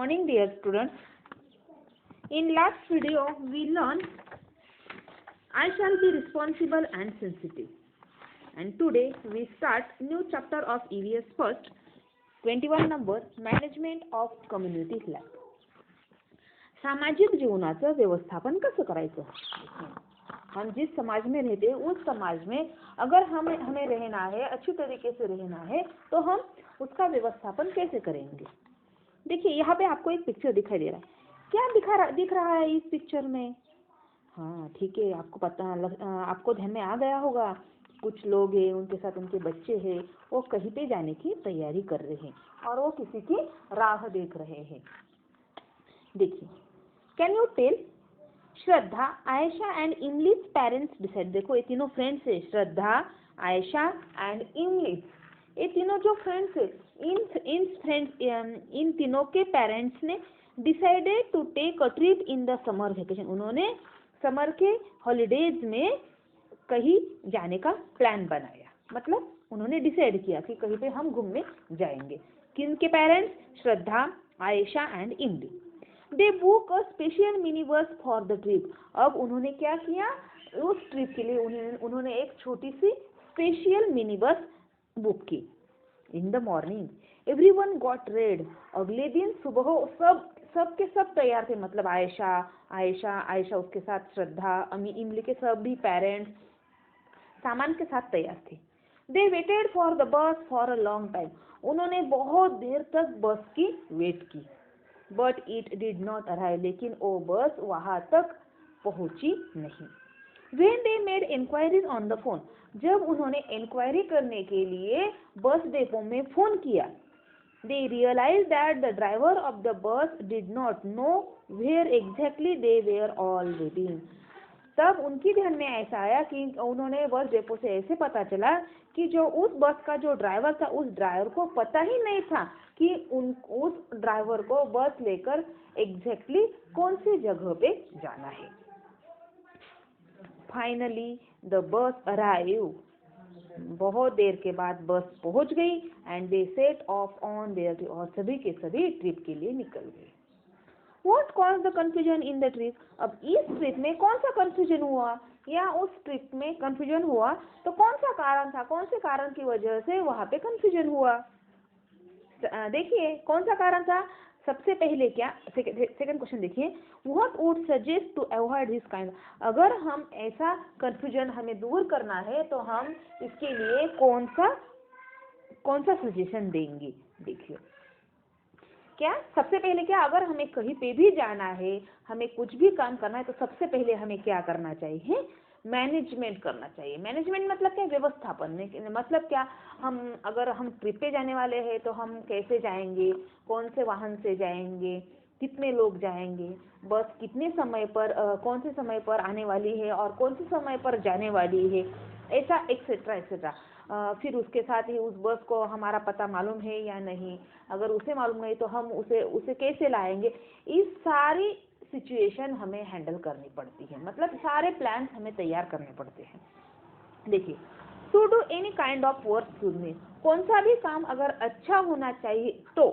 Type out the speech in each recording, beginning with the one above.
morning, dear students. In last video, we learned I shall be responsible and sensitive. And today we start new chapter of EVS first, 21 number Management of Community Life. सामाजिक जीवनाचं व्यवस्थापन कसं करायचं. हम जिस समाज में रहते हैं उस समाज में अगर हमें रहना है, अच्छी तरीके से रहना है, तो हम उसका व्यवस्थापन कैसे करेंगे. देखिए यहाँ पे आपको एक पिक्चर दिखाई दे रहा है. क्या दिख रहा है इस पिक्चर में. हाँ ठीक है, आपको ध्यान में आ गया होगा. कुछ लोग हैं, उनके साथ उनके बच्चे हैं, वो कहीं पे जाने की तैयारी कर रहे हैं और वो किसी की राह देख रहे हैं. देखिए, can you tell. Shraddha, Ayesha and Imli's parents decide. देखो ये तीनों फ्रेंड्स है, श्रद्धा, आयशा एंड इमली. ये तीनों जो फ्रेंड्स है, इन तीनों के पेरेंट्स ने decided to take a trip in the summer vacation. उन्होंने समर के हॉलीडेज में कहीं जाने का प्लान बनाया. मतलब उन्होंने डिसाइड किया कि कहीं पे हम घूमने जाएंगे. किन के parents? Shraddha, Ayesha and Imli. They book a special mini bus for the trip. अब उन्होंने क्या किया, उस ट्रिप के लिए उन्होंने एक छोटी सी स्पेशल मिनी बस बुक की. In the morning everyone got red. अगले दिन सुबह सब तैयार थे. मतलब आयशा उसके साथ श्रद्धा, इमली के सभी पेरेंट्स सामान के साथ तैयार थे. They waited for the bus for a long time. उन्होंने बहुत देर तक बस की वेट की. But it did not arrive. लेकिन वो बस वहां तक पहुंची नहीं. When they made inquiries on the phone. जब उन्होंने इंक्वायरी करने के लिए बस डिपो में फोन किया, they realized that the driver of the bus did not know where exactly they were all waiting. तब उनकी ध्यान में ऐसा आया कि उन्होंने बस डिपो से ऐसे पता चला कि जो उस बस का जो ड्राइवर था, उस ड्राइवर को पता ही नहीं था कि उस ड्राइवर को बस लेकर एग्जैक्टली कौन सी जगह पे जाना है. Finally the bus arrive. बहुत देर के बाद बस पहुंच गई. And they set of on their. और सभी के सभी ट्रिप के लिए निकल गए. What caused the confusion in the trip? अब इस ट्रिप में कौन सा कंफ्यूजन हुआ या उस ट्रिप में कंफ्यूजन हुआ तो कौन सा कारण था, कौन से कारण की वजह से वहां पे कंफ्यूजन हुआ. देखिए कौन सा कारण था. सबसे पहले क्या, सेकंड क्वेश्चन देखिए. What would suggest to avoid this kind. अगर हम ऐसा कंफ्यूजन हमें दूर करना है तो हम इसके लिए कौन सा सजेशन देंगे. देखिए क्या, सबसे पहले क्या, अगर हमें कहीं पे भी जाना है, हमें कुछ भी काम करना है, तो सबसे पहले हमें क्या करना चाहिए, मैनेजमेंट करना चाहिए. मैनेजमेंट मतलब क्या, व्यवस्थापन. मतलब क्या, अगर हम ट्रिप पे जाने वाले हैं तो हम कैसे जाएंगे, कौन से वाहन से जाएंगे, कितने लोग जाएंगे, बस कितने समय पर कौन से समय पर आने वाली है और कौन से समय पर जाने वाली है, ऐसा एक्सेट्रा एक्सेट्रा. फिर उसके साथ ही उस बस को हमारा पता मालूम है या नहीं, अगर उसे मालूम नहीं तो हम उसे कैसे लाएंगे. इस सारी सिचुएशन हमें हैंडल करनी पड़ती है. मतलब सारे प्लान्स हमें तैयार करने पड़ते हैं. देखिए, to do any kind of work smoothly. कौन सा भी काम अगर अच्छा होना चाहिए तो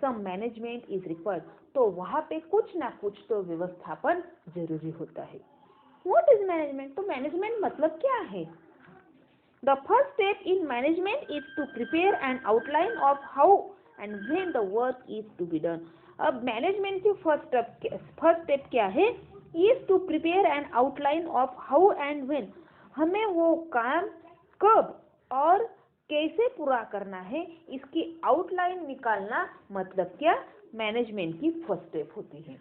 सम मैनेजमेंट इज रिक्वायर्ड. तो वहां पे कुछ ना कुछ तो व्यवस्थापन जरूरी होता है. What is management. तो मैनेजमेंट मतलब क्या है. The first step in management is to prepare an outline of how and when the work is to be done. अब मैनेजमेंट की फर्स्ट स्टेप क्या है, is to prepare an outline of how and when. हमें वो काम कब और कैसे पूरा करना है, इसकी आउटलाइन निकालना मतलब क्या, मैनेजमेंट की फर्स्ट स्टेप होती है.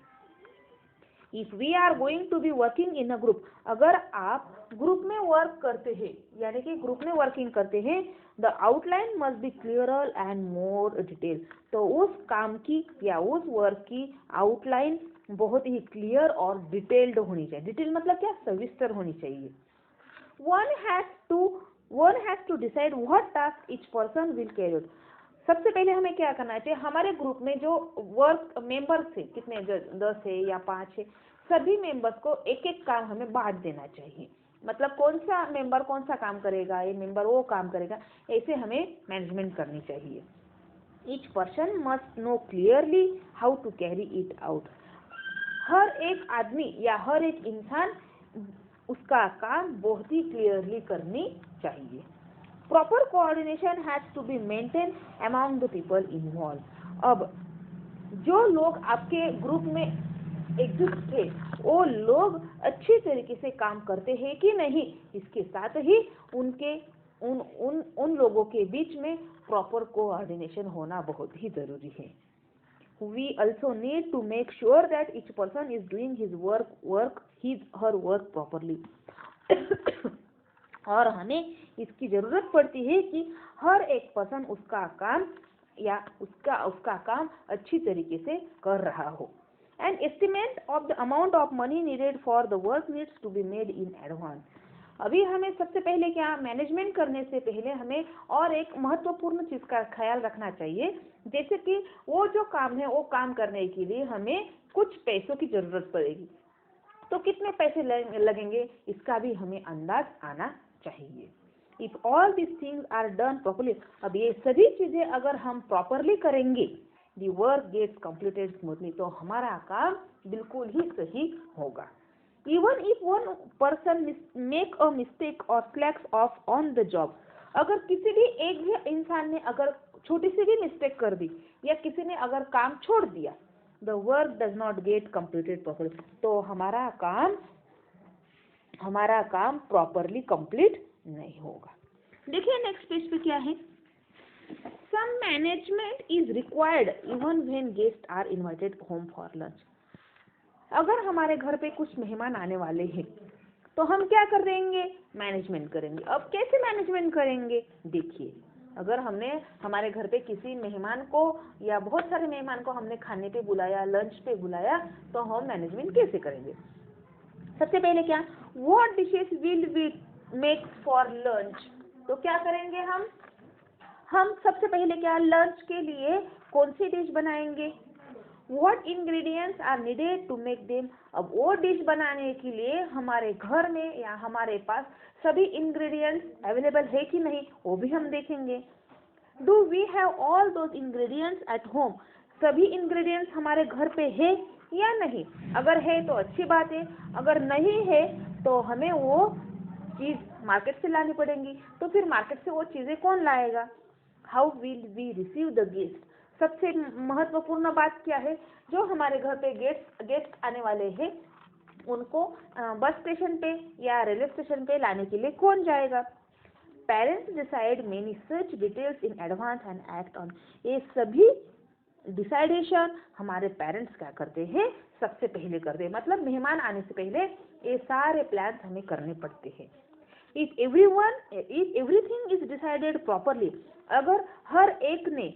If we are going to be working in a group. अगर आप ग्रुप में वर्क करते हैं, यानी कि ग्रुप में वर्किंग करते हैं, the outline must be clearer and more detailed. तो उस काम की या उस वर्क की आउटलाइन बहुत ही क्लियर और डिटेल्ड होनी चाहिए. डिटेल मतलब क्या, सविस्तर होनी चाहिए. One has to decide what task each person will carry out. सबसे पहले हमें क्या करना चाहिए, हमारे ग्रुप में जो वर्क मेंबर्स है, कितने 10 है या 5 है, सभी मेंबर्स को एक एक काम हमें बांट देना चाहिए. मतलब कौन सा मेंबर कौन सा काम करेगा, ये मेंबर वो काम करेगा, ऐसे हमें मैनेजमेंट करनी चाहिए. Each person must know clearly how to carry it out. हर एक आदमी या हर एक इंसान उसका काम बहुत ही क्लियरली करनी चाहिए. Proper coordination has to be maintained among the people involved. अब जो लोग आपके ग्रुप में एग्जिस्ट थे वो लोग अच्छी तरीके से काम करते हैं कि नहीं, इसके साथ ही उनके उन लोगों के बीच में प्रॉपर कोऑर्डिनेशन होना बहुत ही जरूरी है. We also need to make sure that each person is doing his her work properly. और हमें इसकी जरूरत पड़ती है कि हर एक पर्सन उसका काम या उसका काम अच्छी तरीके से कर रहा हो. An estimate of the amount of money needed for the work needs to be made in advance. अभी हमें सबसे पहले क्या, मैनेजमेंट करने से पहले हमें और एक महत्वपूर्ण चीज का ख्याल रखना चाहिए, जैसे कि वो जो काम है वो काम करने के लिए हमें कुछ पैसों की जरूरत पड़ेगी, तो कितने पैसे लगेंगे इसका भी हमें अंदाज आना चाहिए. If all these things are done properly, अब ये सभी चीजें अगर हम प्रॉपरली करेंगे, the work gets completed smoothly, तो हमारा काम बिल्कुल ही सही होगा. Even if one person make a mistake or slacks off on the job, अगर किसी भी एक भी इंसान ने अगर छोटी सी भी मिस्टेक कर दी या किसी ने अगर काम छोड़ दिया, the work does not get completed properly, तो हमारा काम प्रॉपरली कंप्लीट नहीं होगा. देखिए नेक्स्ट पेज पे क्या है. Some management is required even when guests are invited home for lunch. अगर हमारे घर पे कुछ मेहमान आने वाले हैं तो हम क्या कर देंगे, मैनेजमेंट करेंगे. अब कैसे मैनेजमेंट करेंगे, देखिए, अगर हमने हमारे घर पे किसी मेहमान को या बहुत सारे मेहमान को हमने खाने पे बुलाया, लंच पे बुलाया, तो हम मैनेजमेंट कैसे करेंगे. सबसे पहले क्या, what dishes will we make for lunch, तो क्या करेंगे हम सबसे पहले क्या, लंच के लिए कौन सी डिश बनाएंगे. What ingredients are needed to make them, अब वो डिश बनाने के लिए हमारे घर में या हमारे पास सभी इंग्रेडिएंट्स अवेलेबल है कि नहीं, वो भी हम देखेंगे. Do we have all those ingredients at home, सभी इंग्रेडिएंट्स हमारे घर पे है या नहीं. अगर है तो अच्छी बात है, अगर नहीं है तो हमें वो चीज मार्केट से लानी पड़ेगी. तो फिर मार्केट से वो चीजें कौन लाएगा. How will we receive the guest, सबसे महत्वपूर्ण बात क्या है, जो हमारे घर पे गेस्ट आने वाले हैं उनको बस स्टेशन पे या रेलवे स्टेशन पे लाने के लिए कौन जाएगा. Parents decide many such details in advance and act on, ये सभी डिसाइडेशन हमारे पेरेंट्स क्या करते हैं, सबसे पहले करते हैं. मतलब मेहमान आने से पहले ये सारे प्लान हमें करने पड़ते हैं. If everything is decided properly, अगर हर एक ने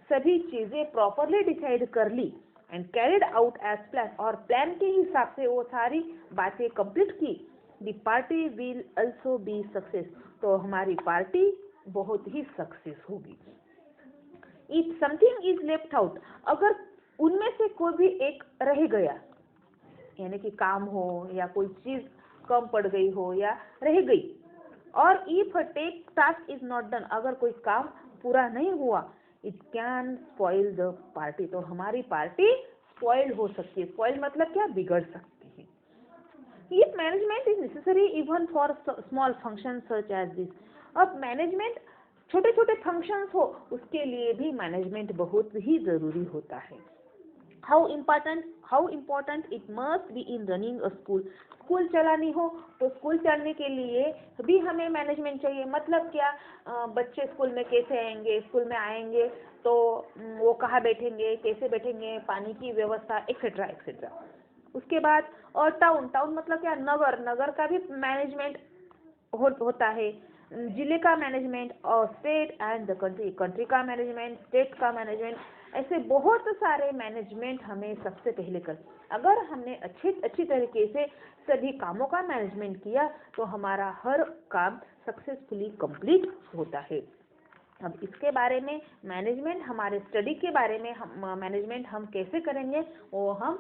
सभी चीजें प्रॉपरली डिसाइड कर ली and carried out as plan, और प्लान के हिसाब से वो सारी बातें कंप्लीट की, the party will also be success, तो हमारी पार्टी बहुत ही सक्सेस होगी. If something is left out, अगर उनमें से कोई भी एक रह गया, यानी कि काम हो या कोई चीज कम पड़ गई हो या रह गई, और if take task is not done, अगर कोई काम पूरा नहीं हुआ, it can spoil the party, तो हमारी पार्टी स्पॉइल हो सकती है. स्पॉइल मतलब क्या, बिगड़ सकती है. If management is necessary even for small function such as this, अब मैनेजमेंट छोटे छोटे फंक्शंस हो उसके लिए भी मैनेजमेंट बहुत ही जरूरी होता है. How important it must be in running a school, school चलानी हो तो स्कूल चलने के लिए भी हमें मैनेजमेंट चाहिए. मतलब क्या, बच्चे स्कूल में कैसे आएंगे, स्कूल में आएंगे तो वो कहाँ बैठेंगे, कैसे बैठेंगे, पानी की व्यवस्था एक्सेट्रा एक्सेट्रा. उसके बाद और टाउन मतलब क्या, नगर का भी मैनेजमेंट होता है. जिले का मैनेजमेंट और स्टेट एंड द कंट्री का मैनेजमेंट, स्टेट का मैनेजमेंट, ऐसे बहुत सारे मैनेजमेंट हमें सबसे पहले कर. अगर हमने अच्छी तरीके से सभी कामों का मैनेजमेंट किया तो हमारा हर काम सक्सेसफुली कंप्लीट होता है. अब इसके बारे में मैनेजमेंट, हमारे स्टडी के बारे में मैनेजमेंट हम कैसे करेंगे वो हम